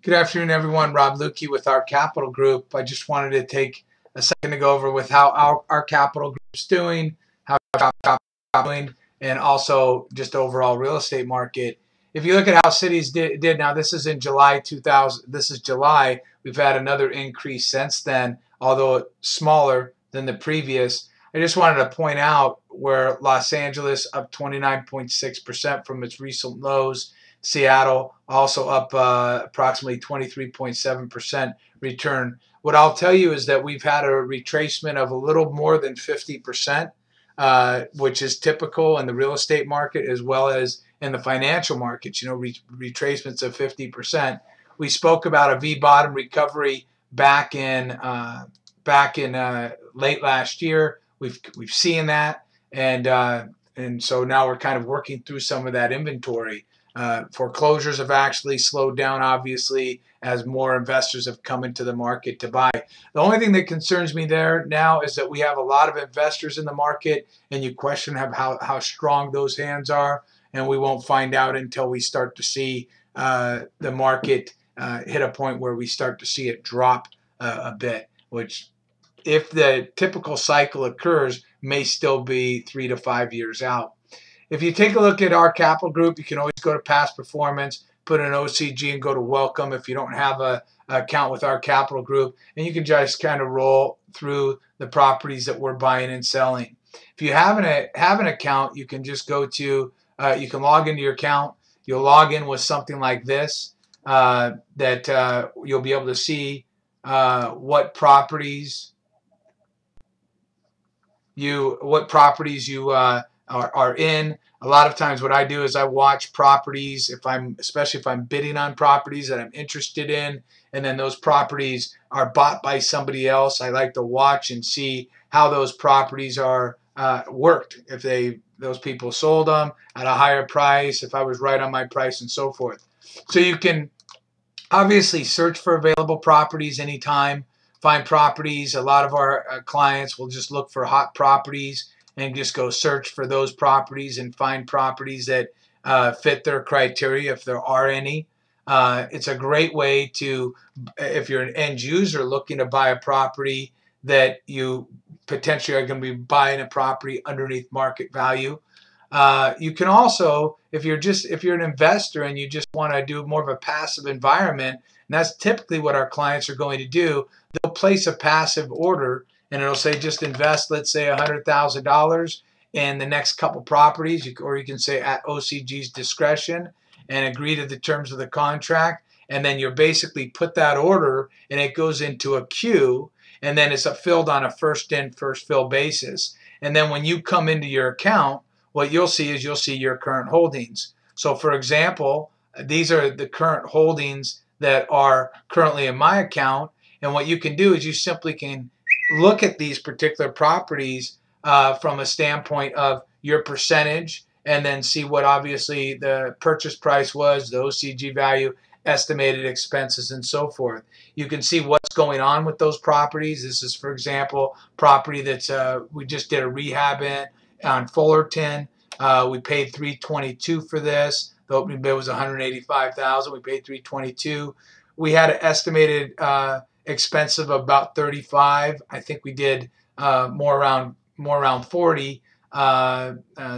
Good afternoon, everyone. Rob Lukey with our Capital Group. I just wanted to take a second to go over with how our Capital Group's doing, how Capital doing, and also just overall real estate market. If you look at how cities did now, this is in July 2000. This is July. We've had another increase since then, although smaller than the previous. I just wanted to point out where Los Angeles up 29.6% from its recent lows. Seattle also up approximately 23.7% return. What I'll tell you is that we've had a retracement of a little more than 50%, which is typical in the real estate market as well as in the financial markets. You know, retracements of 50%. We spoke about a V-bottom recovery back in late last year. We've seen that, and so now we're kind of working through some of that inventory. Foreclosures have actually slowed down, obviously, as more investors have come into the market to buy. The only thing that concerns me there now is that we have a lot of investors in the market, and you question how strong those hands are, and we won't find out until we start to see the market hit a point where we start to see it drop a bit, which, if the typical cycle occurs, may still be 3 to 5 years out. If you take a look at our Capital Group, you can always go to past performance, put an OCG, and go to welcome if you don't have an account with our Capital Group, and you can just kind of roll through the properties that we're buying and selling. If you have an account, you can just go to, you can log into your account. You'll log in with something like this that you'll be able to see what properties you are in. A lot of times what I do is I watch properties, especially if I'm bidding on properties that I'm interested in, and then those properties are bought by somebody else. I like to watch and see how those properties are worked, if those people sold them at a higher price, if I was right on my price, and so forth. So you can obviously search for available properties anytime, find properties. A lot of our clients will just look for hot properties and just go search for those properties and find properties that fit their criteria, if there are any. It's a great way to, if you're an end user looking to buy a property that you potentially are going to be buying a property underneath market value. You can also, if you're an investor and you just want to do more of a passive environment, and that's typically what our clients are going to do, they'll place a passive order, and it'll say just invest, let's say $100,000 in the next couple properties, or you can say at OCG's discretion and agree to the terms of the contract, and then you basically put that order and it goes into a queue, and then it's filled on a first in, first fill basis. And then when you come into your account, what you'll see is your current holdings. So for example, these are the current holdings that are currently in my account, and what you can do is you simply can look at these particular properties from a standpoint of your percentage, and then see what obviously the purchase price was, the OCG value, estimated expenses, and so forth. You can see what's going on with those properties. This is, for example, property that's we just did a rehab on Fullerton. We paid $322 for this. The opening bid was $185,000. We paid $322. We had an estimated expense of about $35. I think we did more around $40.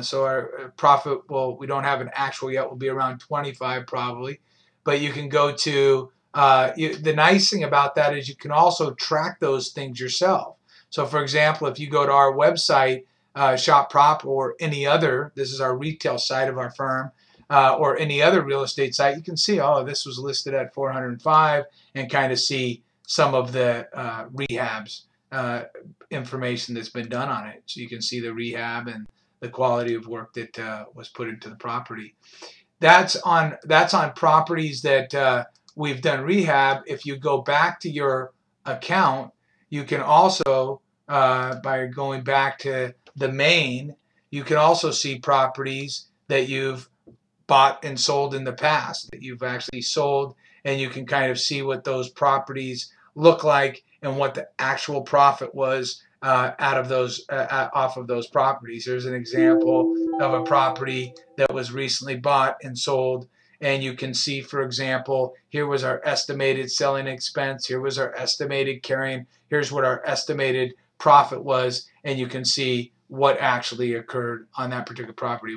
So our profit, well, we don't have an actual yet, will be around $25 probably. But you can go to the nice thing about that is you can also track those things yourself. So for example, if you go to our website, Shop Prop, or any other, this is our retail site of our firm, or any other real estate site, you can see, oh, this was listed at $405, and kind of see some of the rehabs information that's been done on it. So you can see the rehab and the quality of work that was put into the property. That's on properties that we've done rehab. If you go back to your account, you can also, by going back to the main, you can also see properties that you've bought and sold in the past, that you've actually sold, and you can kind of see what those properties look like and what the actual profit was out of those off of those properties. There's an example of a property that was recently bought and sold, and you can see, for example, here was our estimated selling expense, here was our estimated carrying, here's what our estimated profit was, and you can see what actually occurred on that particular property.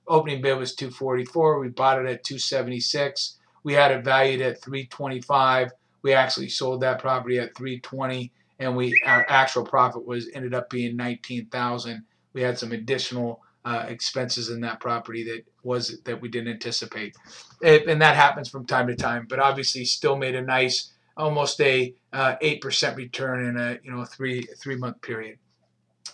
Opening bid was 244. We bought it at 276. We had it valued at 325. We actually sold that property at 320, and our actual profit ended up being 19,000. We had some additional expenses in that property that we didn't anticipate, and that happens from time to time. But obviously, still made a nice, almost a 8% return in a three-month period.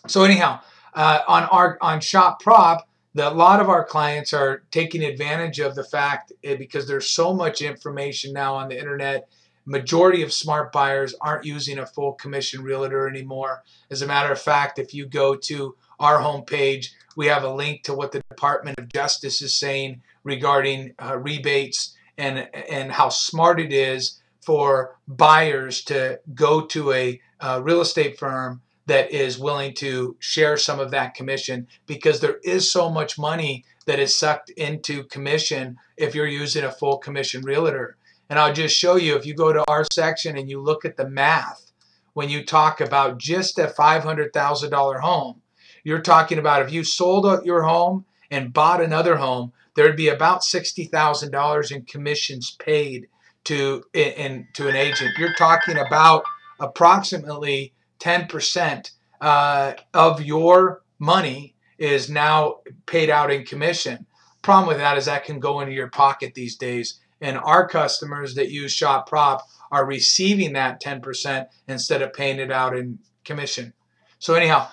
So anyhow, on Shop Prop, a lot of our clients are taking advantage of the fact, because there's so much information now on the internet. Majority of smart buyers aren't using a full commission realtor anymore. As a matter of fact, if you go to our homepage, we have a link to what the Department of Justice is saying regarding rebates and how smart it is for buyers to go to a real estate firm that is willing to share some of that commission, because there is so much money that is sucked into commission if you're using a full commission realtor. And I'll just show you, if you go to our section and you look at the math, when you talk about just a $500,000 home, you're talking about if you sold your home and bought another home, there'd be about $60,000 in commissions paid to an agent. You're talking about approximately 10% of your money is now paid out in commission. Problem with that is that can go into your pocket these days. And our customers that use Shop Prop are receiving that 10% instead of paying it out in commission. So anyhow,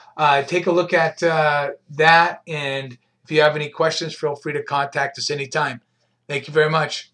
take a look at that. And if you have any questions, feel free to contact us anytime. Thank you very much.